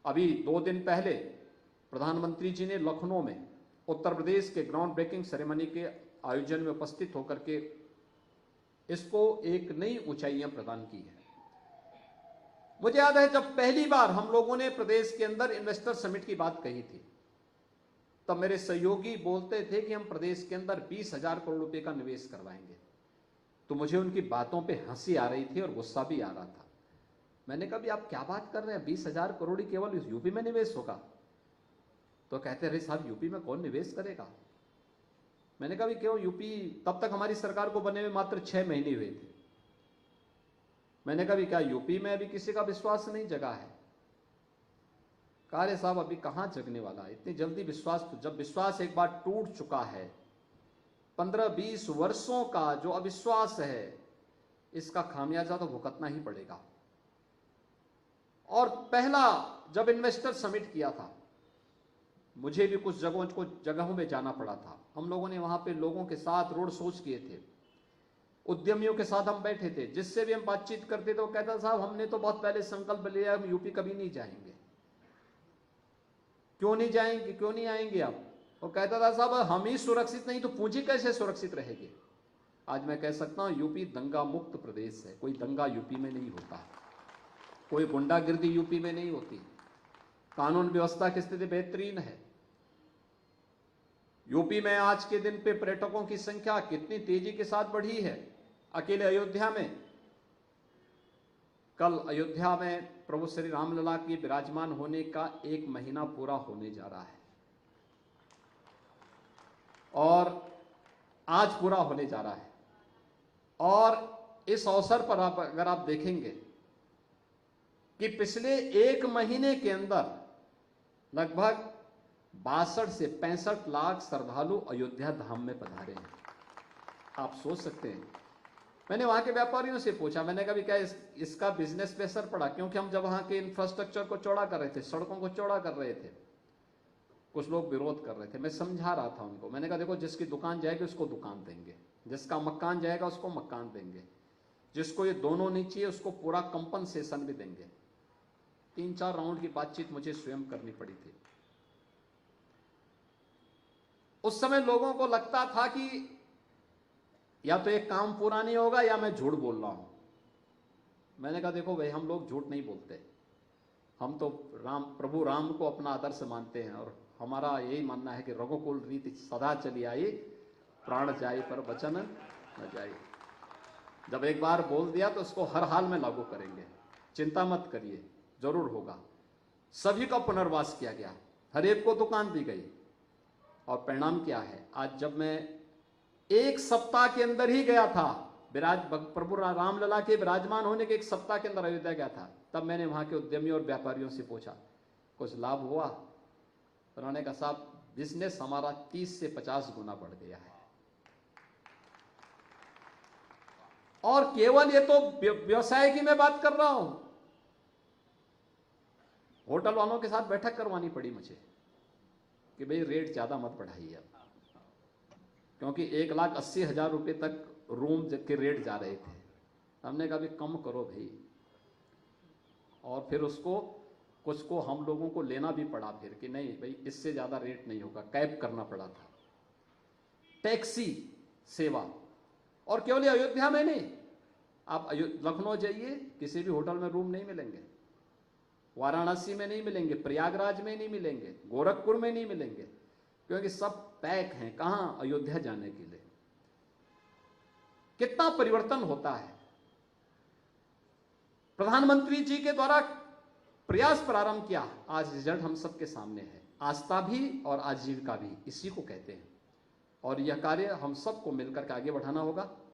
अभी 2 दिन पहले प्रधानमंत्री जी ने लखनऊ में उत्तर प्रदेश के ग्राउंड ब्रेकिंग सेरेमनी के आयोजन में उपस्थित होकर के इसको एक नई ऊंचाइयां प्रदान की है। मुझे याद है जब पहली बार हम लोगों ने प्रदेश के अंदर इन्वेस्टर समिट की बात कही थी, तब मेरे सहयोगी बोलते थे कि हम प्रदेश के अंदर 20,000 करोड़ रुपए का निवेश करवाएंगे। तो मुझे उनकी बातों पे हंसी आ रही थी और गुस्सा भी आ रहा था। मैंने कहा भी आप क्या बात कर रहे हैं, 20,000 करोड़ ही केवल इस यूपी में निवेश होगा? तो कहते रहे साहब यूपी में कौन निवेश करेगा? मैंने कहा भी क्यों, यूपी तब तक हमारी सरकार को बने हुए मात्र 6 महीने हुए थे। मैंने कहा भी क्या यूपी में अभी किसी का विश्वास नहीं जगा है? कहा रे साहब अभी कहां जगने वाला है, इतनी जल्दी विश्वास? तो जब विश्वास एक बार टूट चुका है, 15-20 वर्षों का जो अविश्वास है, इसका खामियाजा तो भुगतना ही पड़ेगा। और पहला जब इन्वेस्टर समिट किया था, मुझे भी कुछ जगहों में जाना पड़ा था। हम लोगों ने वहां पे लोगों के साथ रोड शोज किए थे, उद्यमियों के साथ हम बैठे थे, जिससे भी हम बातचीत करते थे वो कहता साहब हमने तो बहुत पहले संकल्प लिया, हम यूपी कभी नहीं जाएंगे। क्यों नहीं जाएंगे, क्यों नहीं आएंगे आप? वो कहता था साहब हम ही सुरक्षित नहीं तो पूंजी कैसे सुरक्षित रहेगी? आज मैं कह सकता हूं यूपी दंगा मुक्त प्रदेश है। कोई दंगा यूपी में नहीं होता, कोई गुंडागिर्दी यूपी में नहीं होती, कानून व्यवस्था की स्थिति बेहतरीन है। यूपी में आज के दिन पे पर्यटकों की संख्या कितनी तेजी के साथ बढ़ी है। अकेले अयोध्या में, कल अयोध्या में प्रभु श्री रामलला के विराजमान होने का 1 महीना पूरा होने जा रहा है और आज पूरा होने जा रहा है। और इस अवसर पर अगर आप देखेंगे कि पिछले 1 महीने के अंदर लगभग 62 से 65 लाख श्रद्धालु अयोध्या धाम में पधारे हैं। आप सोच सकते हैं। मैंने वहां के व्यापारियों से पूछा, मैंने कहा क्या इसका बिजनेस पे असर पड़ा? क्योंकि हम जब वहां के इंफ्रास्ट्रक्चर को चौड़ा कर रहे थे, सड़कों को चौड़ा कर रहे थे, कुछ लोग विरोध कर रहे थे। मैं समझा रहा था उनको, मैंने कहा देखो जिसकी दुकान जाएगी उसको दुकान देंगे, जिसका मकान जाएगा उसको मकान देंगे, जिसको ये दोनों नहीं चाहिए उसको पूरा कंपनसेशन भी देंगे। 3-4 राउंड की बातचीत मुझे स्वयं करनी पड़ी थी। उस समय लोगों को लगता था कि या तो एक काम पूरा नहीं होगा या मैं झूठ बोल रहा हूं। मैंने कहा देखो भाई हम लोग झूठ नहीं बोलते, हम तो प्रभु राम को अपना आदर्श मानते हैं और हमारा यही मानना है कि रघुकुल रीति सदा चली आई, प्राण जाए पर वचन न जाए। जब एक बार बोल दिया तो उसको हर हाल में लागू करेंगे, चिंता मत करिए, जरूर होगा। सभी का पुनर्वास किया गया, हर एक को दुकान दी गई और परिणाम क्या है? आज जब मैं 1 सप्ताह के अंदर ही गया था, प्रभु रामलला के विराजमान होने के 1 सप्ताह के अंदर अयोध्या गया था, तब मैंने वहां के उद्यमियों और व्यापारियों से पूछा कुछ लाभ हुआ? उन्होंने कहा साहब बिजनेस हमारा 30 से 50 गुना बढ़ गया है। और केवल ये तो व्यवसाय की मैं बात कर रहा हूं, होटल वालों के साथ बैठक करवानी पड़ी मुझे कि भाई रेट ज्यादा मत बढ़ाइए अब, क्योंकि 1,80,000 रुपए तक रूम के रेट जा रहे थे। हमने कहा भी कम करो भाई, और फिर उसको कुछ को हम लोगों को लेना भी पड़ा फिर कि नहीं भाई इससे ज्यादा रेट नहीं होगा, कैप करना पड़ा था। टैक्सी सेवा, और केवल अयोध्या में नहीं, आप लखनऊ जाइए किसी भी होटल में रूम नहीं मिलेंगे, वाराणसी में नहीं मिलेंगे, प्रयागराज में नहीं मिलेंगे, गोरखपुर में नहीं मिलेंगे, क्योंकि सब पैक हैं। कहां? अयोध्या जाने के लिए। कितना परिवर्तन होता है। प्रधानमंत्री जी के द्वारा प्रयास प्रारंभ किया, आज रिजल्ट हम सबके सामने है। आस्था भी और आजीविका भी इसी को कहते हैं, और यह कार्य हम सबको मिलकर के आगे बढ़ाना होगा।